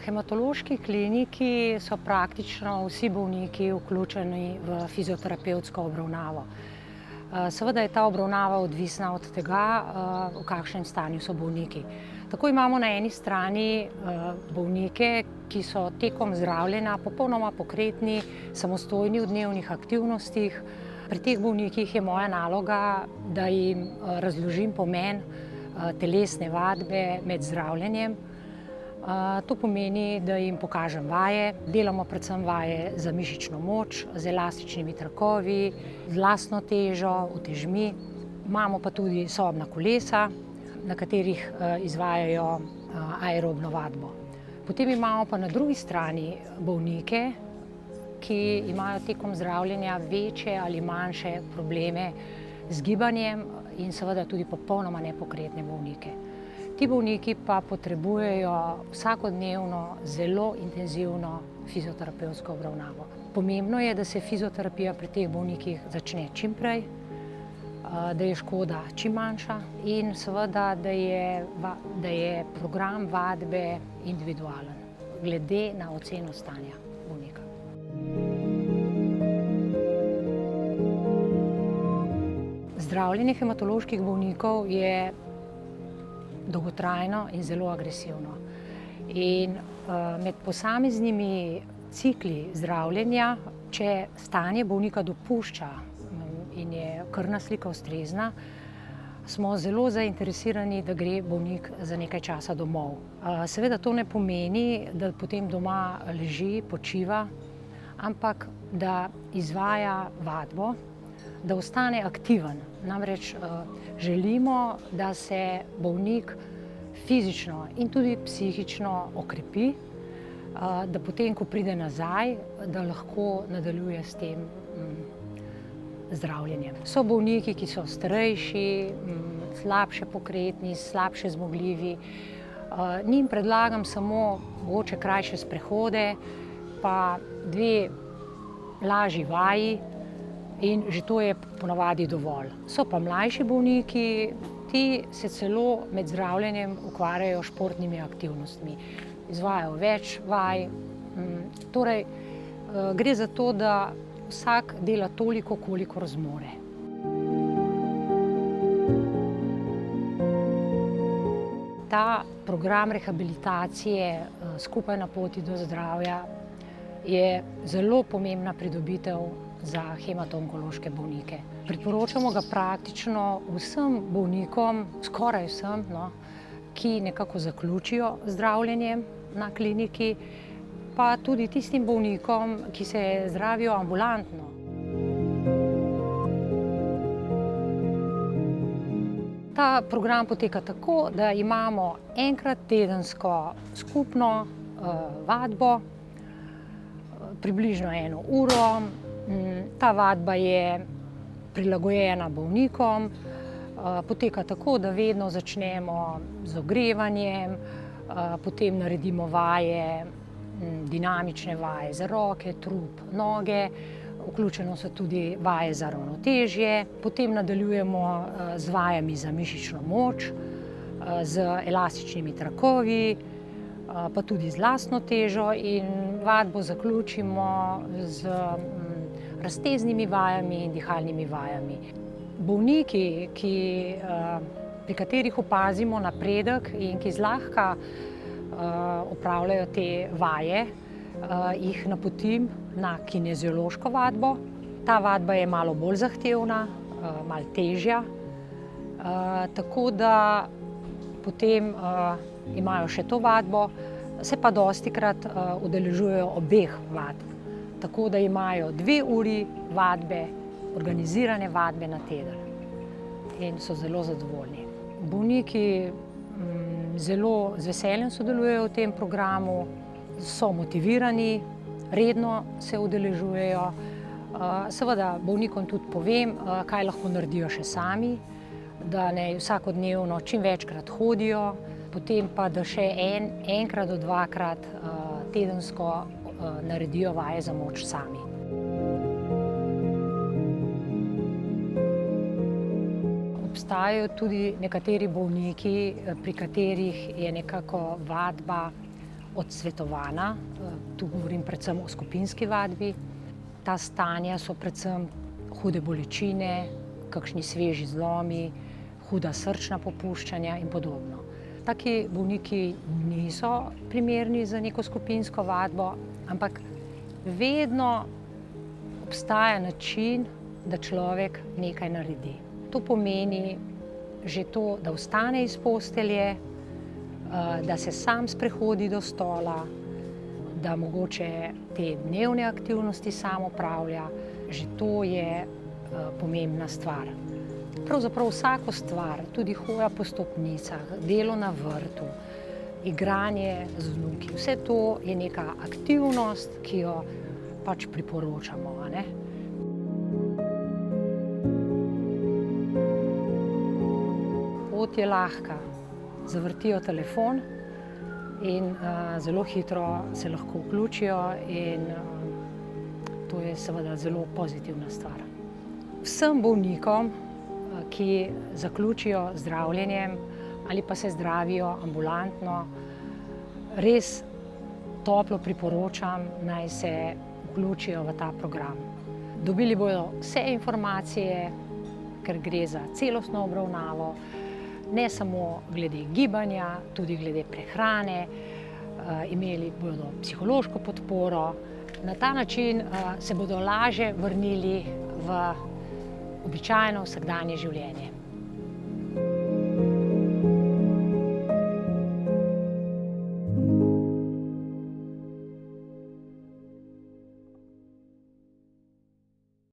hematološki kliniki so praktično vsi bolniki vključeni v fizioterapevtsko obravnavo. Seveda je ta obravnava odvisna od tega, v kakšnem stanju so bolniki. Tako imamo na eni strani bolnike, ki so tekom zdravljenja popolnoma pokretni, samostojni v dnevnih aktivnostih. Pri teh bolnikih je moja naloga, da jim razložim pomen telesne vadbe med zdravljenjem. To pomeni, da jim pokažem vaje, delamo predvsem vaje za mišično moč, z elastičnimi trakovi, z lastno težo, utežmi. Imamo pa tudi sobna kolesa, na katerih izvajajo aerobno vadbo. Potem imamo pa na drugi strani bolnike, ki imajo tekom zdravljenja večje ali manjše probleme z gibanjem in seveda tudi popolnoma nepokretne bolnike. Ti bolniki pa potrebujejo vsakodnevno zelo intenzivno fizioterapevtsko obravnavo. Pomembno je, da se fizioterapija pri teh bolnikih začne čim prej, da je škoda čim manjša in seveda, da je program vadbe individualen, glede na oceno stanja bolnika. Zdravljenje hematoloških bolnikov je dolgotrajno in zelo agresivno. In med posameznimi cikli zdravljenja, če stanje bolnika dopušča in je krvna slika ustrezna, smo zelo zainteresirani, da gre bolnik za nekaj časa domov. Seveda to ne pomeni, da potem doma leži, počiva, ampak da izvaja vadbo, da ostane aktiven. Namreč želimo, da se bolnik fizično in tudi psihično okrepi, da potem, ko pride nazaj, da lahko nadaljuje s tem zdravljenjem. So bolniki, ki so starejši, slabše pokretni, slabše zmogljivi. Njim predlagam samo mogoče krajše sprehode, pa 2 lažji vaji, in že to je ponavadi dovolj. So pa mlajši bolniki, ti se celo med zdravljenjem ukvarjajo s športnimi aktivnostmi. Izvajajo več vaj. Torej, gre za to, da vsak dela toliko, kolikor zmore. Ta program rehabilitacije Skupaj na poti do zdravja je zelo pomembna pridobitev za hemato-onkološke bolnike. Priporočamo ga praktično vsem bolnikom, skoraj vsem, ki nekako zaključijo zdravljenjem na kliniki, pa tudi tistim bolnikom, ki se zdravijo ambulantno. Ta program poteka tako, da imamo enkrat tedensko skupno vadbo, približno 1 uro. Ta vadba je prilagojena bolnikom, poteka tako, da vedno začnemo z ogrevanjem, potem naredimo vaje, dinamične vaje za roke, trup, noge, vključeno so tudi vaje za ravnotežje, potem nadaljujemo z vajami za mišično moč, z elastičnimi trakovi, pa tudi z lastno težo in vadbo zaključimo z razteznimi vajami in dihalnimi vajami. Bolniki, pri katerih opazimo napredek in ki zlahka opravljajo te vaje, jih napotim na kineziološko vadbo. Ta vadba je malo bolj zahtevna, malo težja, tako da potem imajo še to vadbo, se pa dostikrat udeležujejo obeh vadb. Tako da imajo 2 uri vadbe, organizirane vadbe na teden in so zelo zadovoljni. Bolniki zelo z veseljem sodelujejo v tem programu, so motivirani, redno se udeležujejo. Seveda bolnikom tudi povem, kaj lahko naredijo še sami, da naj vsakodnevno čim večkrat hodijo, potem pa da še enkrat do 2-krat tedensko naredijo vaje za moč sami. Obstajajo tudi nekateri bolniki, pri katerih je nekako vadba odsvetovana, tu govorim predvsem o skupinski vadbi. Ta stanja so predvsem hude bolečine, kakšni sveži zlomi, huda srčna popuščanja in podobno. Taki bolniki niso primerni za neko skupinsko vadbo, ampak vedno obstaja način, da človek nekaj naredi. To pomeni že to, da vstane iz postelje, da se sam sprehodi do stola, da mogoče te dnevne aktivnosti sam opravlja. Že to je pomembna stvar. Pravzaprav vsako stvar, tudi hoja po stopnicah, delo na vrtu, igranje z vnuki, vse to je neka aktivnost, ki jo pač priporočamo, a ne? Pot je lahka. Zavrtijo telefon in zelo hitro se lahko vključijo in to je seveda zelo pozitivna stvar. Vsem bolnikom, ki zaključijo z zdravljenjem ali pa se zdravijo ambulantno, res toplo priporočam, naj se vključijo v ta program. Dobili bodo vse informacije, ker gre za celostno obravnavo, ne samo glede gibanja, tudi glede prehrane, imeli bodo psihološko podporo. Na ta način se bodo lažje vrnili v običajno vsakdanje življenje.